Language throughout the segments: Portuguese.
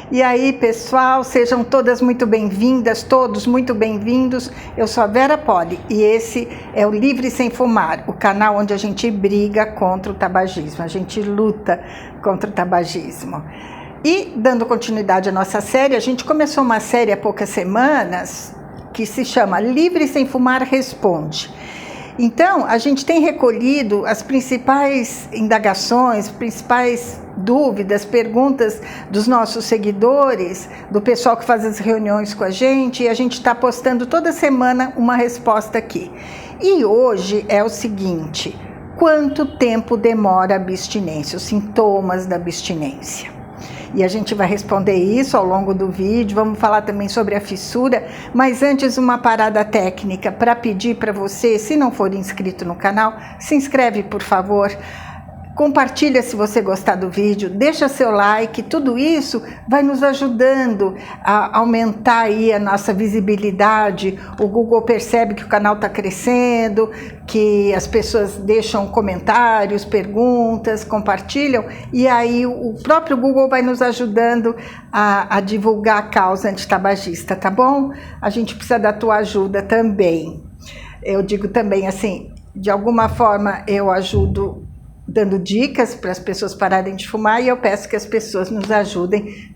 E aí, pessoal, sejam todas muito bem-vindas, todos muito bem-vindos. Eu sou a Vera Poli e esse é o Livre Sem Fumar, o canal onde a gente briga contra o tabagismo, a gente luta contra o tabagismo. E, dando continuidade à nossa série, a gente começou uma série há poucas semanas que se chama Livre Sem Fumar Responde. Então, a gente tem recolhido as principais indagações, principais dúvidas, perguntas dos nossos seguidores, do pessoal que faz as reuniões com a gente, e a gente está postando toda semana uma resposta aqui. E hoje é o seguinte: quanto tempo demora a abstinência, os sintomas da abstinência? E a gente vai responder isso ao longo do vídeo, vamos falar também sobre a fissura, mas antes uma parada técnica para pedir para você, se não for inscrito no canal, se inscreve por favor, compartilha se você gostar do vídeo, deixa seu like, tudo isso vai nos ajudando a aumentar aí a nossa visibilidade. O Google percebe que o canal está crescendo, que as pessoas deixam comentários, perguntas, compartilham, e aí o próprio Google vai nos ajudando a divulgar a causa antitabagista, tá bom? A gente precisa da tua ajuda também. Eu digo também assim, de alguma forma eu ajudo dando dicas para as pessoas pararem de fumar, e eu peço que as pessoas nos ajudem,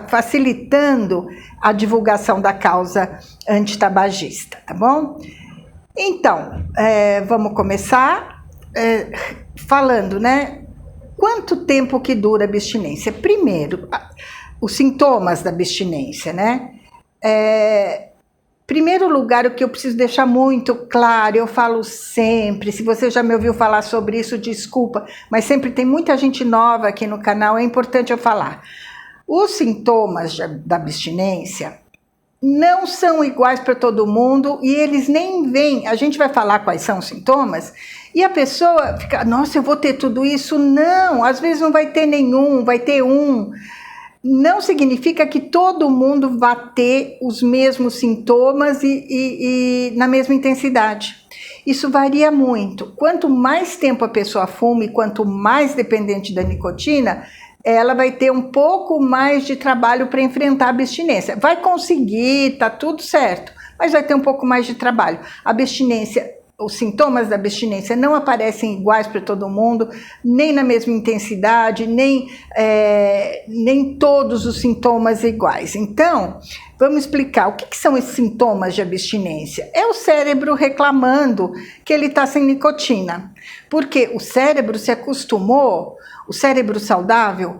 facilitando a divulgação da causa antitabagista, tá bom? Então, vamos começar falando, né? Quanto tempo que dura a abstinência? Primeiro, os sintomas da abstinência, né? Primeiro lugar, o que eu preciso deixar muito claro, eu falo sempre, se você já me ouviu falar sobre isso, desculpa, mas sempre tem muita gente nova aqui no canal, é importante eu falar. Os sintomas da abstinência não são iguais para todo mundo e eles nem vêm, a gente vai falar quais são os sintomas, e a pessoa fica, nossa, eu vou ter tudo isso? Não, às vezes não vai ter nenhum, vai ter um. Não significa que todo mundo vá ter os mesmos sintomas e na mesma intensidade. Isso varia muito. Quanto mais tempo a pessoa fuma e quanto mais dependente da nicotina, ela vai ter um pouco mais de trabalho para enfrentar a abstinência. Vai conseguir, tá tudo certo, mas vai ter um pouco mais de trabalho. A abstinência, os sintomas da abstinência não aparecem iguais para todo mundo, nem na mesma intensidade, nem todos os sintomas iguais. Então, vamos explicar o que são esses sintomas de abstinência. É o cérebro reclamando que ele está sem nicotina, porque o cérebro se acostumou, o cérebro saudável.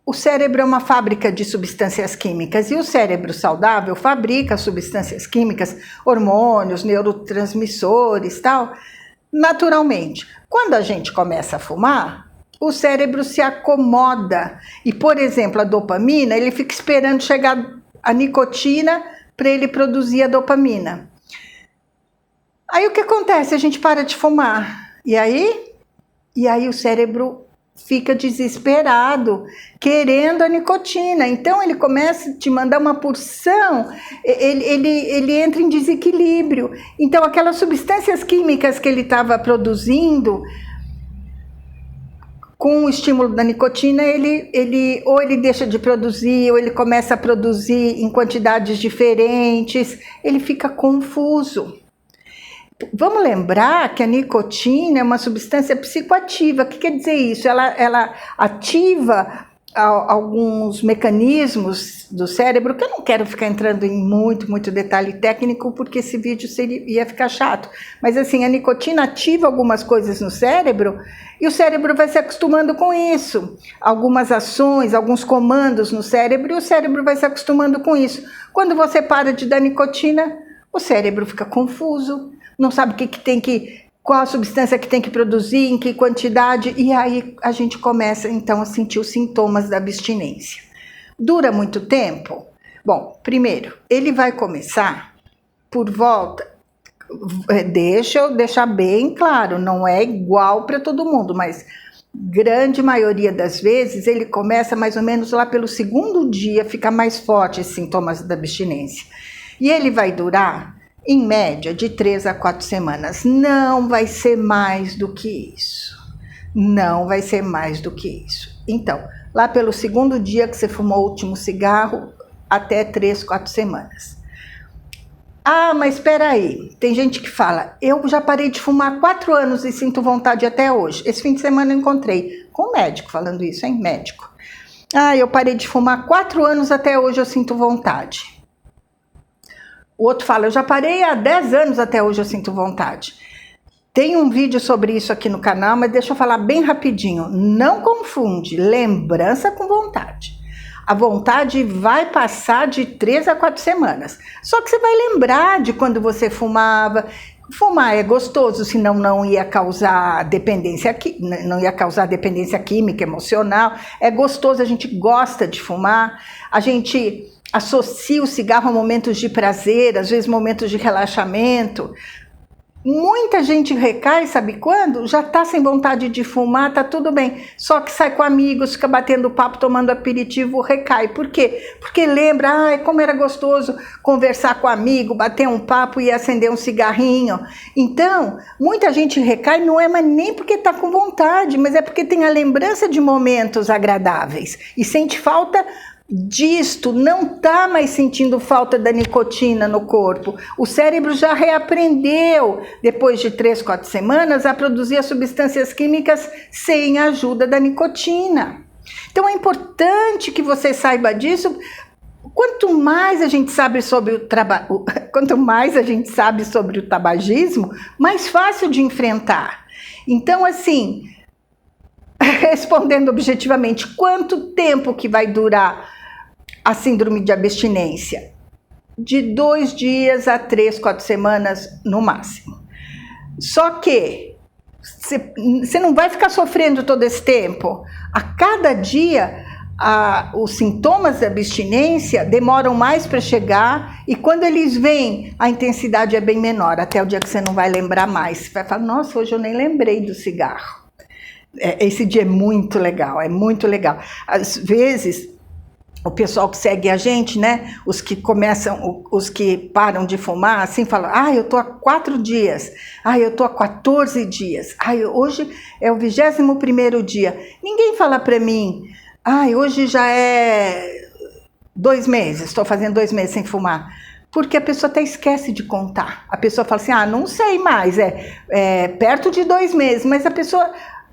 O cérebro é uma fábrica de substâncias químicas e o cérebro saudável fabrica substâncias químicas, hormônios, neurotransmissores, tal, naturalmente. Quando a gente começa a fumar, o cérebro se acomoda e, por exemplo, a dopamina, ele fica esperando chegar a nicotina para ele produzir a dopamina. Aí o que acontece? A gente para de fumar e aí o cérebro fica desesperado, querendo a nicotina. Então ele começa a te mandar uma porção, ele entra em desequilíbrio. Então aquelas substâncias químicas que ele estava produzindo, com o estímulo da nicotina, ou ele deixa de produzir, ou ele começa a produzir em quantidades diferentes, ele fica confuso. Vamos lembrar que a nicotina é uma substância psicoativa. O que quer dizer isso? Ela ativa alguns mecanismos do cérebro, que eu não quero ficar entrando em muito detalhe técnico, porque esse vídeo ia ficar chato. Mas assim, a nicotina ativa algumas coisas no cérebro, e o cérebro vai se acostumando com isso. Algumas ações, alguns comandos no cérebro, e o cérebro vai se acostumando com isso. Quando você para de dar nicotina, o cérebro fica confuso, não sabe qual a substância que tem que produzir, em que quantidade, e aí a gente começa então a sentir os sintomas da abstinência. Dura muito tempo? Bom, primeiro, ele vai começar por volta, deixa eu deixar bem claro, não é igual para todo mundo, mas grande maioria das vezes ele começa mais ou menos lá pelo segundo dia, fica mais forte esses sintomas da abstinência. E ele vai durar em média de 3 a 4 semanas, não vai ser mais do que isso. Não vai ser mais do que isso. Então, lá pelo segundo dia que você fumou o último cigarro, até 3, 4 semanas. Ah, mas espera aí, tem gente que fala, eu já parei de fumar há 4 anos e sinto vontade até hoje. Esse fim de semana eu encontrei com um médico falando isso, hein, médico. Ah, eu parei de fumar há 4 anos, até hoje eu sinto vontade. O outro fala, eu já parei há 10 anos, até hoje eu sinto vontade. Tem um vídeo sobre isso aqui no canal, mas deixa eu falar bem rapidinho. Não confunde lembrança com vontade. A vontade vai passar de 3 a 4 semanas. Só que você vai lembrar de quando você fumava. Fumar é gostoso, senão não ia causar dependência, não ia causar dependência química, emocional. É gostoso, a gente gosta de fumar. A gente associa o cigarro a momentos de prazer, às vezes momentos de relaxamento. Muita gente recai, sabe quando? Já tá sem vontade de fumar, tá tudo bem. Só que sai com amigos, fica batendo papo, tomando aperitivo, recai. Por quê? Porque lembra, como era gostoso conversar com amigo, bater um papo e acender um cigarrinho. Então, muita gente recai, não é mais nem porque tá com vontade, mas é porque tem a lembrança de momentos agradáveis e sente falta disto, não está mais sentindo falta da nicotina no corpo. O cérebro já reaprendeu, depois de 3, 4 semanas, a produzir as substâncias químicas sem a ajuda da nicotina. Então é importante que você saiba disso. Quanto mais a gente sabe sobre o tabagismo, mais fácil de enfrentar. Então, assim, respondendo objetivamente, quanto tempo que vai durar a síndrome de abstinência? De 2 dias a 3, 4 semanas no máximo. Só que você não vai ficar sofrendo todo esse tempo. A cada dia, os sintomas da abstinência demoram mais para chegar e quando eles vêm, a intensidade é bem menor, até o dia que você não vai lembrar mais. Você vai falar, nossa, hoje eu nem lembrei do cigarro. Esse dia é muito legal, é muito legal. Às vezes, o pessoal que segue a gente, né, os que param de fumar, assim, falam, eu tô há 4 dias, eu tô há 14 dias, hoje é o 21º dia. Ninguém fala para mim, hoje já é 2 meses, estou fazendo 2 meses sem fumar. Porque a pessoa até esquece de contar. A pessoa fala assim, não sei mais, perto de 2 meses, mas a pessoa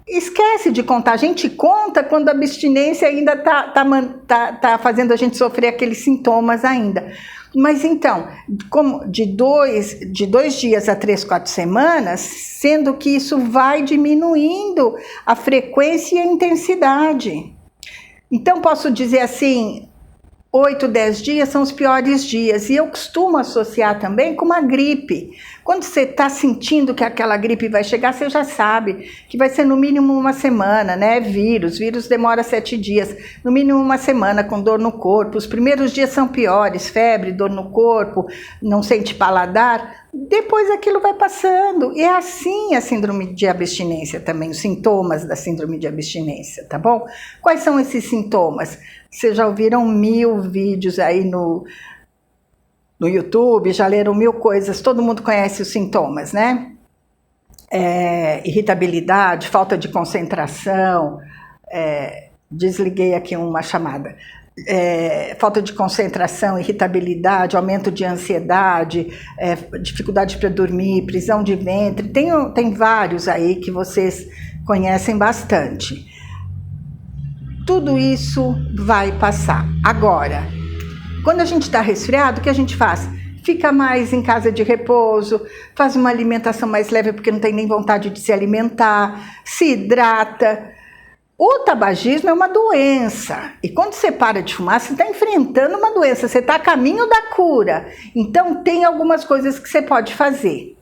esquece de contar. A gente conta quando a abstinência ainda tá fazendo a gente sofrer aqueles sintomas ainda. Mas então, como de 2 dias a 3, 4 semanas, sendo que isso vai diminuindo a frequência e a intensidade. Então, posso dizer assim, 8, 10 dias são os piores dias. E eu costumo associar também com uma gripe. Quando você está sentindo que aquela gripe vai chegar, você já sabe que vai ser no mínimo 1 semana, né? Vírus demora 7 dias, no mínimo 1 semana com dor no corpo. Os primeiros dias são piores, febre, dor no corpo, não sente paladar. Depois aquilo vai passando. E é assim a síndrome de abstinência também, os sintomas da síndrome de abstinência, tá bom? Quais são esses sintomas? Vocês já ouviram 1000 vídeos aí no YouTube, já leram 1000 coisas, todo mundo conhece os sintomas, né? Irritabilidade, falta de concentração, desliguei aqui uma chamada, falta de concentração, irritabilidade, aumento de ansiedade, dificuldade para dormir, prisão de ventre, tem vários aí que vocês conhecem bastante. Tudo isso vai passar. Agora, quando a gente está resfriado, o que a gente faz? Fica mais em casa de repouso, faz uma alimentação mais leve porque não tem nem vontade de se alimentar, se hidrata. O tabagismo é uma doença. E quando você para de fumar, você está enfrentando uma doença, você está a caminho da cura. Então, tem algumas coisas que você pode fazer.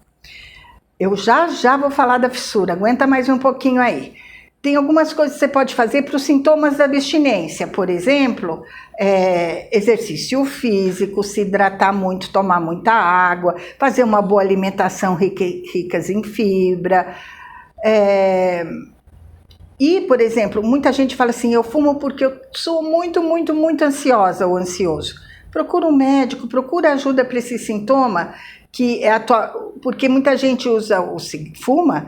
Eu já vou falar da fissura, aguenta mais um pouquinho aí. Tem algumas coisas que você pode fazer para os sintomas da abstinência, por exemplo, exercício físico, se hidratar muito, tomar muita água, fazer uma boa alimentação ricas em fibra. E, por exemplo, muita gente fala assim, eu fumo porque eu sou muito, muito, muito ansiosa ou ansioso. Procura um médico, procura ajuda para esse sintoma, porque muita gente fuma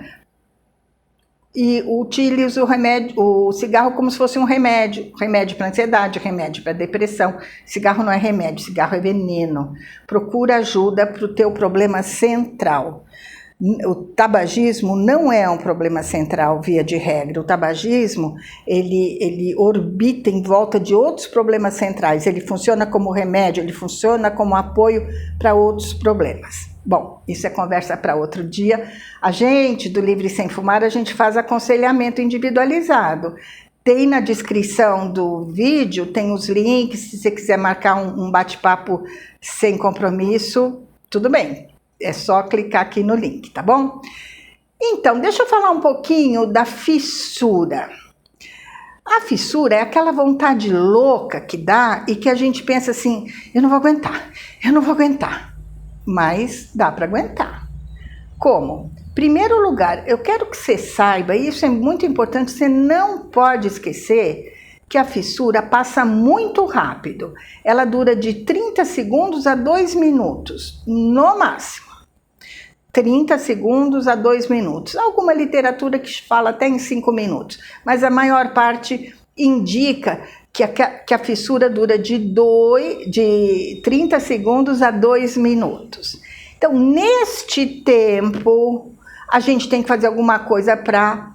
e utilize o cigarro como se fosse um remédio para ansiedade, remédio para depressão. Cigarro não é remédio, cigarro é veneno. Procura ajuda para o teu problema central. O tabagismo não é um problema central, via de regra. O tabagismo, ele orbita em volta de outros problemas centrais. Ele funciona como remédio, ele funciona como apoio para outros problemas. Bom, isso é conversa para outro dia. A gente, do Livre Sem Fumar, a gente faz aconselhamento individualizado. Tem na descrição do vídeo, tem os links, se você quiser marcar um bate-papo sem compromisso, tudo bem. É só clicar aqui no link, tá bom? Então, deixa eu falar um pouquinho da fissura. A fissura é aquela vontade louca que dá e que a gente pensa assim, eu não vou aguentar. Mas dá para aguentar. Como? Primeiro lugar, eu quero que você saiba, e isso é muito importante, você não pode esquecer que a fissura passa muito rápido. Ela dura de 30 segundos a 2 minutos, no máximo. 30 segundos a 2 minutos. Alguma literatura que fala até em 5 minutos, mas a maior parte indica que a fissura dura de 30 segundos a 2 minutos. Então, neste tempo, a gente tem que fazer alguma coisa para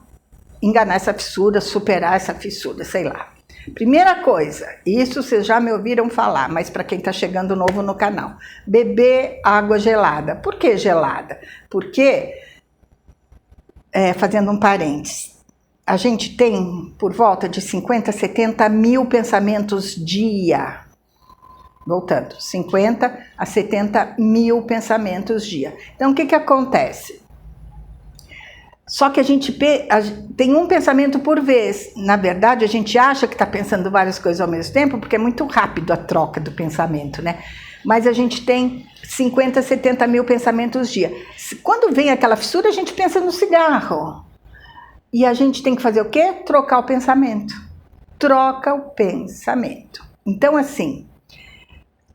enganar essa fissura, superar essa fissura, sei lá. Primeira coisa, isso vocês já me ouviram falar, mas para quem está chegando novo no canal, beber água gelada. Por que gelada? Porque, fazendo um parênteses, a gente tem por volta de 50 a 70 mil pensamentos dia. Voltando, 50 a 70 mil pensamentos dia. Então, o que acontece? Só que a gente tem um pensamento por vez. Na verdade, a gente acha que está pensando várias coisas ao mesmo tempo, porque é muito rápido a troca do pensamento, né? Mas a gente tem 50, 70 mil pensamentos dia. Quando vem aquela fissura, a gente pensa no cigarro. E a gente tem que fazer o quê? Trocar o pensamento. Troca o pensamento. Então, assim,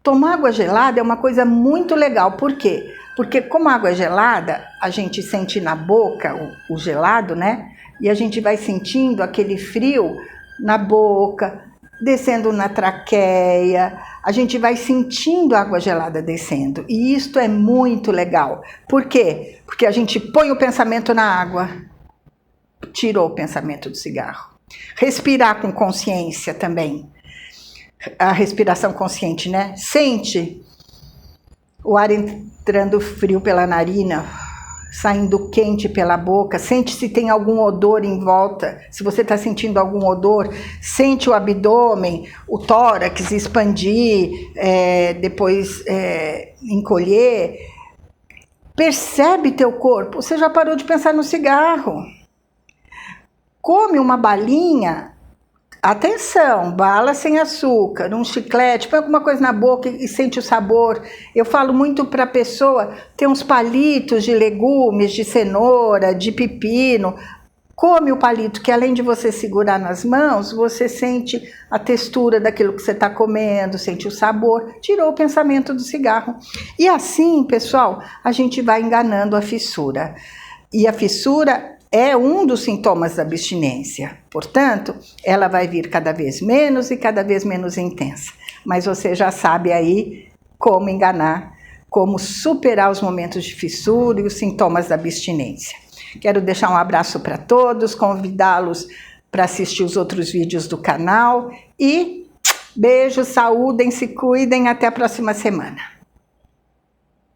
tomar água gelada é uma coisa muito legal. Por quê? Porque como a água é gelada, a gente sente na boca o gelado, né? E a gente vai sentindo aquele frio na boca, descendo na traqueia. A gente vai sentindo a água gelada descendo. E isto é muito legal. Por quê? Porque a gente põe o pensamento na água. Tirou o pensamento do cigarro. Respirar com consciência também. A respiração consciente, né? Sente o ar entrando frio pela narina, saindo quente pela boca. Sente se tem algum odor em volta. Se você está sentindo algum odor, sente o abdômen, o tórax expandir, depois encolher. Percebe teu corpo. Você já parou de pensar no cigarro. Come uma balinha. Atenção, bala sem açúcar, um chiclete, põe alguma coisa na boca e sente o sabor. Eu falo muito para a pessoa ter uns palitos de legumes, de cenoura, de pepino. Come o palito, que além de você segurar nas mãos, você sente a textura daquilo que você está comendo, sente o sabor, tirou o pensamento do cigarro. E assim, pessoal, a gente vai enganando a fissura. E a fissura é um dos sintomas da abstinência. Portanto, ela vai vir cada vez menos e cada vez menos intensa. Mas você já sabe aí como enganar, como superar os momentos de fissura e os sintomas da abstinência. Quero deixar um abraço para todos, convidá-los para assistir os outros vídeos do canal e beijo, saúdem, se cuidem, até a próxima semana.